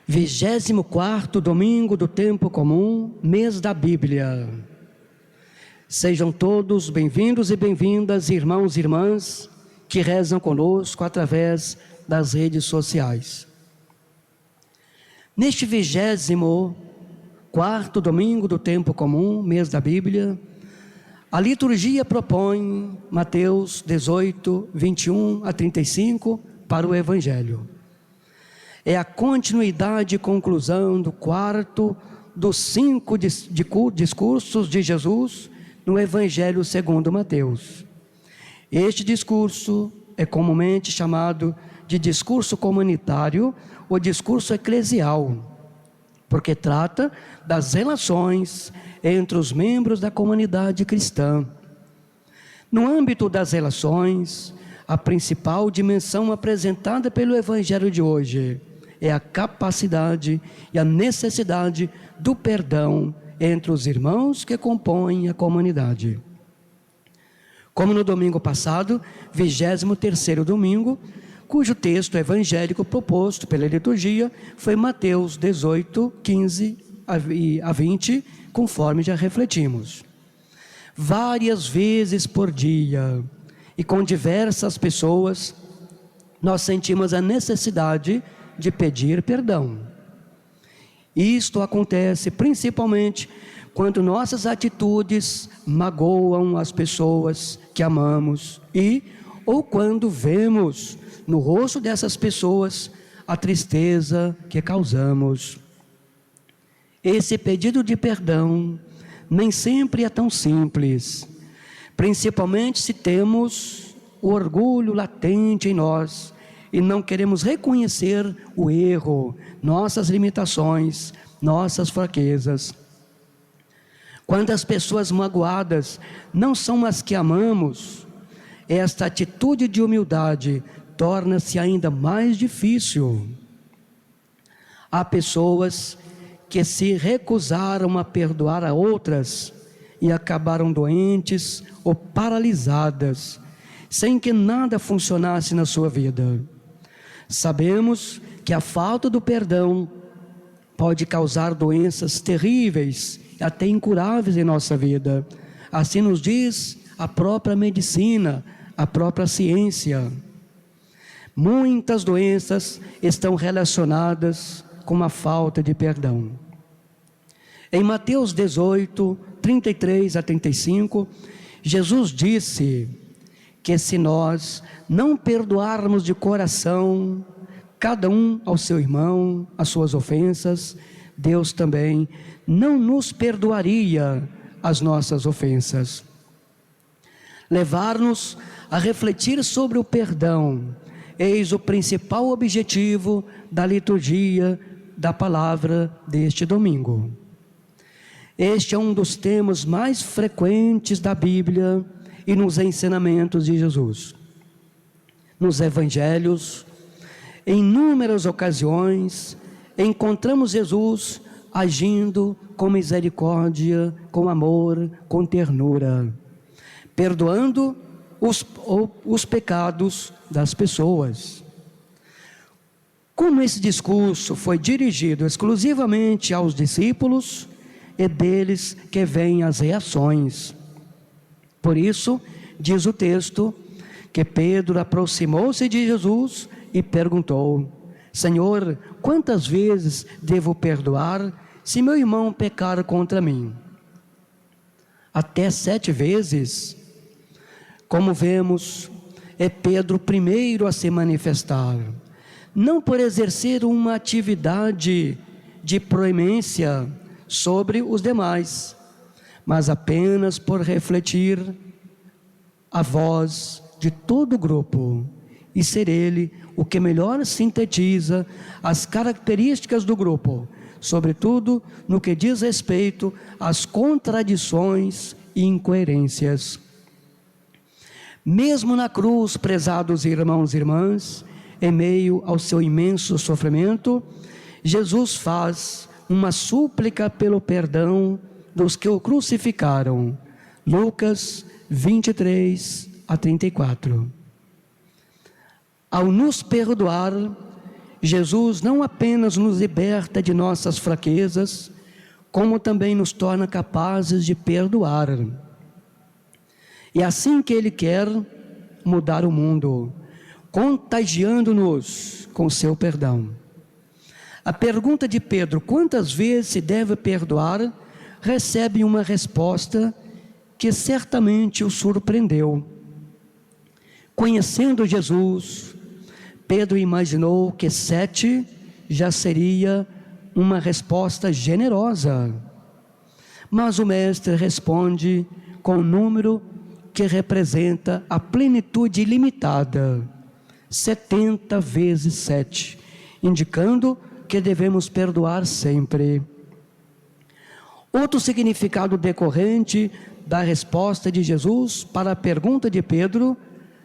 24º domingo do tempo comum, mês da Bíblia. Sejam todos bem-vindos e bem-vindas, irmãos e irmãs, que rezam conosco através das redes sociais. Neste 24º domingo do tempo comum, mês da Bíblia, a liturgia propõe Mateus 18, 21 a 35 para o Evangelho. É a continuidade e conclusão do quarto dos 5 discursos de Jesus no Evangelho segundo Mateus. Este discurso é comumente chamado de discurso comunitário ou discurso eclesial, porque trata das relações entre os membros da comunidade cristã. No âmbito das relações, a principal dimensão apresentada pelo Evangelho de hoje é a capacidade e a necessidade do perdão entre os irmãos que compõem a comunidade. Como no domingo passado, 23º domingo, cujo texto evangélico proposto pela liturgia foi Mateus 18, 15 a 20, conforme já refletimos. Várias vezes por dia e com diversas pessoas, nós sentimos a necessidade de pedir perdão. Isto acontece principalmente quando nossas atitudes magoam as pessoas que amamos ou quando vemos no rosto dessas pessoas a tristeza que causamos. Esse pedido de perdão nem sempre é tão simples, principalmente se temos o orgulho latente em nós e não queremos reconhecer o erro, nossas limitações, nossas fraquezas. Quando as pessoas magoadas não são as que amamos, esta atitude de humildade torna-se ainda mais difícil. Há pessoas que se recusaram a perdoar a outras e acabaram doentes ou paralisadas, sem que nada funcionasse na sua vida. Sabemos que a falta do perdão pode causar doenças terríveis, até incuráveis em nossa vida. Assim nos diz a própria medicina, a própria ciência. Muitas doenças estão relacionadas com a falta de perdão. Em Mateus 18, 33 a 35, Jesus disse que se nós não perdoarmos de coração, cada um ao seu irmão, as suas ofensas, Deus também não nos perdoaria as nossas ofensas. Levar-nos a refletir sobre o perdão, eis o principal objetivo da liturgia da palavra deste domingo. Este é um dos temas mais frequentes da Bíblia e nos ensinamentos de Jesus. Nos evangelhos, em inúmeras ocasiões, encontramos Jesus agindo com misericórdia, com amor, com ternura, perdoando os pecados das pessoas. Como esse discurso foi dirigido exclusivamente aos discípulos, é deles que vêm as reações. Por isso, diz o texto, que Pedro aproximou-se de Jesus e perguntou: Senhor, quantas vezes devo perdoar se meu irmão pecar contra mim? Até 7 vezes? Como vemos, é Pedro primeiro a se manifestar, não por exercer uma atividade de proemência sobre os demais, mas apenas por refletir a voz de todo o grupo e ser ele o que melhor sintetiza as características do grupo, sobretudo no que diz respeito às contradições e incoerências. Mesmo na cruz, prezados irmãos e irmãs, em meio ao seu imenso sofrimento, Jesus faz uma súplica pelo perdão dos que o crucificaram. Lucas 23 a 34. Ao nos perdoar, Jesus não apenas nos liberta de nossas fraquezas, como também nos torna capazes de perdoar. E assim que Ele quer mudar o mundo, contagiando-nos com seu perdão. A pergunta de Pedro, quantas vezes se deve perdoar, recebe uma resposta que certamente o surpreendeu. Conhecendo Jesus, Pedro imaginou que 7 já seria uma resposta generosa. Mas o Mestre responde com um número que representa a plenitude ilimitada, 70 vezes 7, indicando que devemos perdoar sempre. Outro significado decorrente da resposta de Jesus para a pergunta de Pedro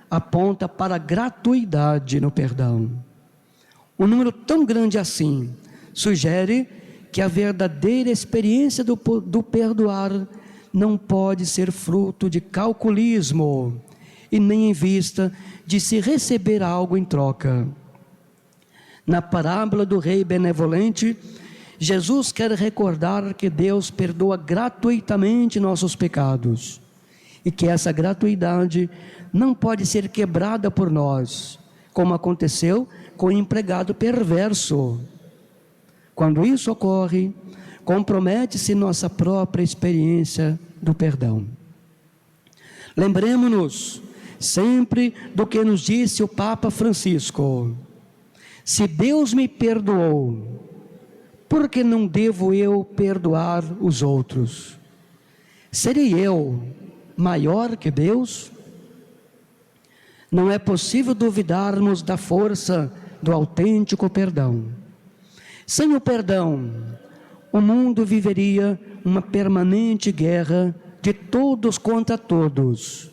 aponta para a gratuidade no perdão. Um número tão grande assim sugere que a verdadeira experiência do perdoar não pode ser fruto de calculismo e nem em vista de se receber algo em troca. Na parábola do rei benevolente, Jesus quer recordar que Deus perdoa gratuitamente nossos pecados e que essa gratuidade não pode ser quebrada por nós, como aconteceu com o empregado perverso. Quando isso ocorre, compromete-se nossa própria experiência do perdão. Lembremos-nos sempre do que nos disse o Papa Francisco: se Deus me perdoou, por que não devo eu perdoar os outros? Serei eu maior que Deus? Não é possível duvidarmos da força do autêntico perdão. Sem o perdão, o mundo viveria uma permanente guerra de todos contra todos.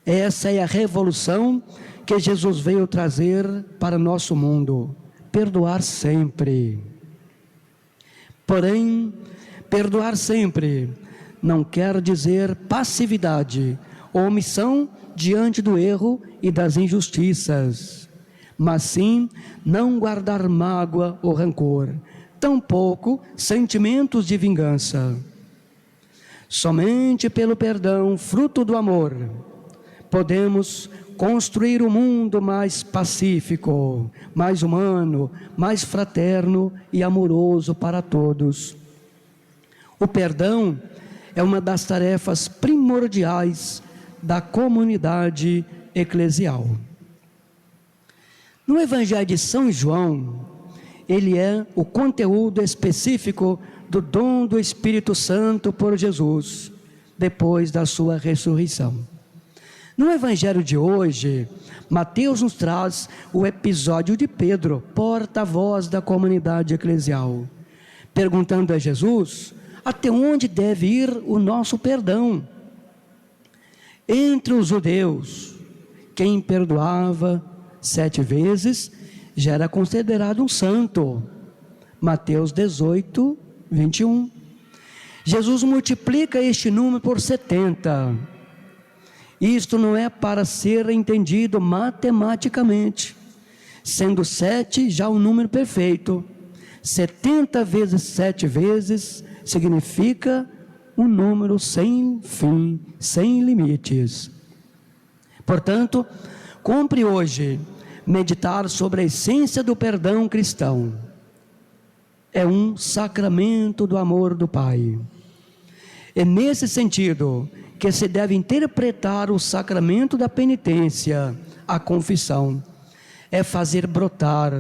Essa é a revolução que Jesus veio trazer para nosso mundo: perdoar sempre. Porém, perdoar sempre não quer dizer passividade ou omissão diante do erro e das injustiças, mas sim não guardar mágoa ou rancor, tampouco sentimentos de vingança. Somente pelo perdão, fruto do amor, podemos construir um mundo mais pacífico, mais humano, mais fraterno e amoroso para todos. O perdão é uma das tarefas primordiais da comunidade eclesial. No Evangelho de São João, ele é o conteúdo específico do dom do Espírito Santo por Jesus, depois da sua ressurreição. No Evangelho de hoje, Mateus nos traz o episódio de Pedro, porta-voz da comunidade eclesial, perguntando a Jesus até onde deve ir o nosso perdão. Entre os judeus, quem perdoava 7 vezes já era considerado um santo. Mateus 18, 21. Jesus multiplica este número por 70. Isto não é para ser entendido matematicamente, sendo 7 já o número perfeito. 70 vezes 7 vezes significa um número sem fim, sem limites. Portanto, cumpre hoje meditar sobre a essência do perdão cristão. É um sacramento do amor do Pai. É nesse sentido que se deve interpretar o sacramento da penitência, a confissão. É fazer brotar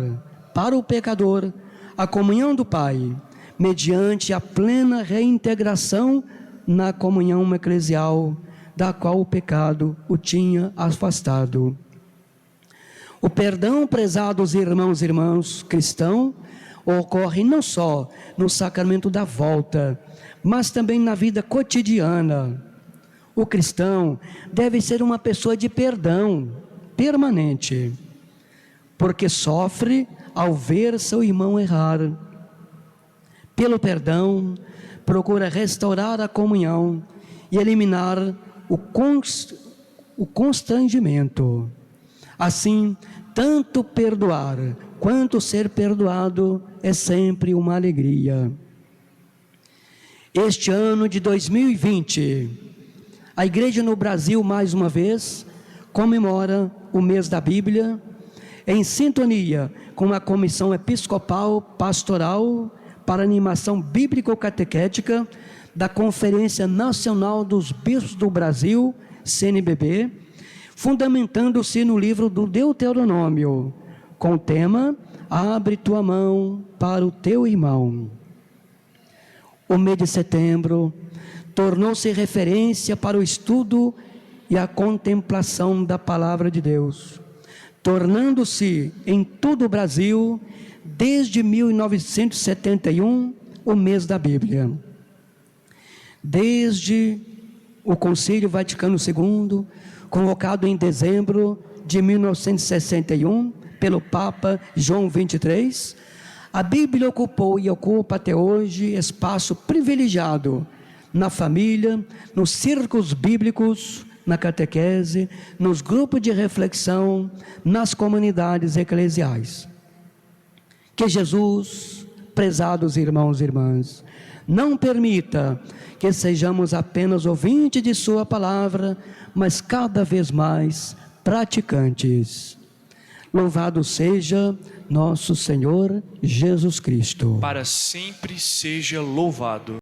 para o pecador a comunhão do Pai, mediante a plena reintegração na comunhão eclesial, da qual o pecado o tinha afastado. O perdão, prezados irmãos e irmãs cristãos, ocorre não só no sacramento da volta, mas também na vida cotidiana. O cristão deve ser uma pessoa de perdão permanente, porque sofre ao ver seu irmão errar. Pelo perdão, procura restaurar a comunhão e eliminar o constrangimento. Assim, Tanto perdoar quanto ser perdoado é sempre uma alegria. Este ano de 2020, a igreja no Brasil, mais uma vez, comemora o mês da Bíblia, em sintonia com a Comissão Episcopal Pastoral para Animação Bíblico-Catequética da Conferência Nacional dos Bispos do Brasil, CNBB, fundamentando-se no livro do Deuteronômio, com o tema: Abre tua mão para o teu irmão. O mês de setembro tornou-se referência para o estudo e a contemplação da Palavra de Deus, tornando-se em todo o Brasil, desde 1971, o mês da Bíblia. Desde o Concílio Vaticano II, convocado em dezembro de 1961 pelo Papa João XXIII, a Bíblia ocupou e ocupa até hoje espaço privilegiado na família, nos círculos bíblicos, na catequese, nos grupos de reflexão, nas comunidades eclesiais. Que Jesus, prezados irmãos e irmãs, não permita que sejamos apenas ouvintes de sua palavra, mas cada vez mais praticantes. Louvado seja nosso Senhor Jesus Cristo. Para sempre seja louvado.